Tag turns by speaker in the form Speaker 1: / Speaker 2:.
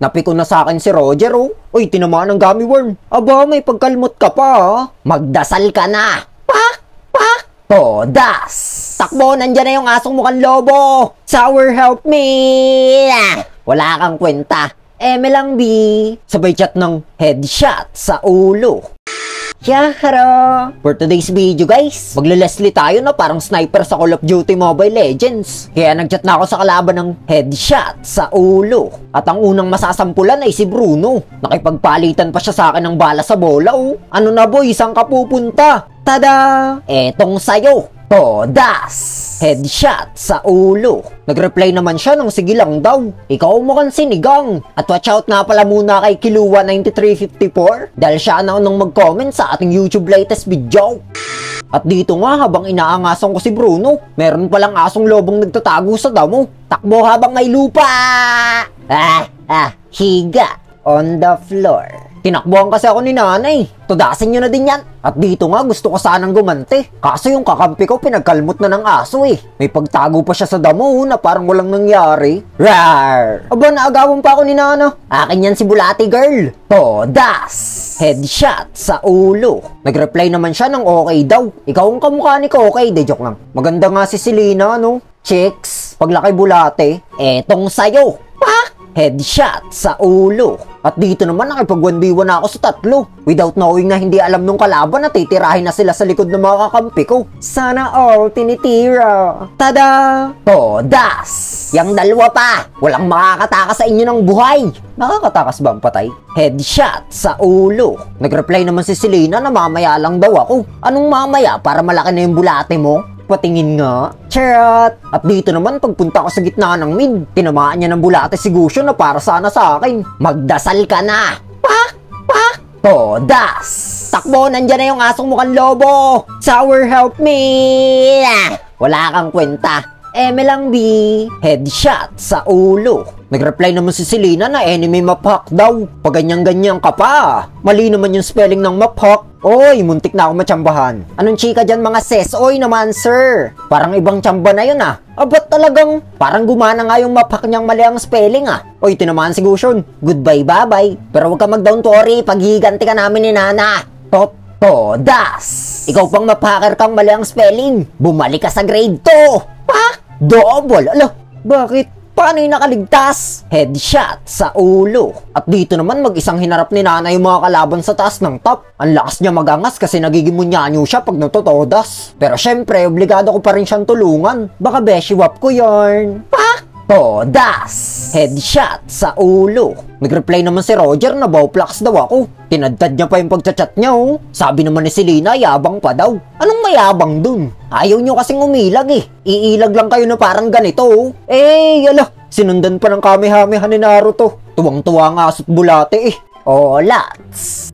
Speaker 1: Napiko na sa akin si Roger, oh. Uy, tinamaan ng gummy worm. Aba, may pagkalmot ka pa, ah. Magdasal ka na. Todas! Takbo, nandyan na yung asong mukhang lobo! Sour, help me! Wala kang kwenta. Eme lang, B. Sabay chat ng headshot sa ulo. Yahara! For today's video, guys, magla-Leslie tayo na parang sniper sa Call of Duty Mobile Legends. Kaya nag-chat na ako sa kalaban ng headshot sa ulo. At ang unang masasampulan ay si Bruno. Nakipagpalitan pa siya sa akin ng bala sa bola, oh. Ano na, boy? Saan ka pupunta? Tada! Etong sayo. Todas! Headshot sa ulo. Nag-reply naman siya ng sige lang daw. Ikaw mukhang sinigang. At watch out nga pala muna kay Kiluwa9354 dahil siya na unang mag-comment sa ating YouTube latest video. At dito nga habang inaangasan ko si Bruno, meron palang asong lobong nagtatago sa damo. Takbo habang may lupa! Higa on the floor. Tinakbuhan kasi ako ni nanay. Tudasin nyo na din yan. At dito nga gusto ko sanang gumante. Kaso yung kakampi ko pinagkalmot na ng aso eh. May pagtago pa siya sa damo na parang walang nangyari. Rar! Aba, naagawan pa ako ni nana. Akin yan si Bulati girl. Todas! Headshot sa ulo. Nag-reply naman siya ng okay daw. Ikaw ang kamukha ni Kokay. De joke lang. Maganda nga si Selena, no? Chicks, paglaki Bulate. Etong sayo. Headshot sa ulo. At dito naman nakipag-1v1 na ako sa tatlo. Without knowing na hindi alam nung kalaban na titirahin na sila sa likod ng mga kakampi ko. Sana all tinitira. Tada! Todas! Yang dalawa pa. Walang makakatakas sa inyo ng buhay. Nakakatakas ba ang patay? Headshot sa ulo. Nag-reply naman si Selena na mamaya lang daw ako. Anong mamaya para malaki na yung bulate mo? Patingin nga. Charot! At dito naman pagpunta ko sa gitna ng mid, tinamaan niya ng bulate si Gusyo na para sana sa akin. Magdasal ka na! Todas! Takbo, nandyan na yung asong mukhang lobo! Sour, help me! Wala kang kwenta. Eme lang, B. Headshot sa ulo. Nag-reply naman si Selena na enemy map hack daw. Pag ganyan-ganyan ka pa. Mali naman yung spelling ng map hack. Oy, muntik na ako matsambahan. Anong chika dyan mga sis? Oy naman, sir. Parang ibang tsamba na yun ah. Ba't talagang parang gumana nga yung map hack niyang mali ang spelling ah. Oy, tinamaan si Gusyon. Goodbye, bye-bye. Pero huwag ka mag-down to worry. Paghiganti ka namin ni Nana. Todas! Ikaw pang map hacker kang mali ang spelling. Bumalik ka sa grade 2. Double! Ala, bakit? Paano yung nakaligtas? Headshot sa ulo. At dito naman mag-isang hinarap ni Nana yung mga kalaban sa taas ng top. Ang lakas niya magangas kasi nagiging munyanyo siya pag natutodas. Pero syempre, obligado ko pa rin siyang tulungan. Baka beshiwap ko yarn. Todas! Headshot sa ulo. Nag-reply naman si Roger na bawplax daw ako. Tinadtad niya pa yung pagchat-chat niya, oh. Sabi naman ni Selena, yabang pa daw. Anong mayabang dun? Ayaw nyo kasing umilag eh. Iilag lang kayo na parang ganito, oh. Yala, sinundan pa ng Kamehameha ni Naruto. Tuwang-tuwa nga aso't bulate eh. Olats!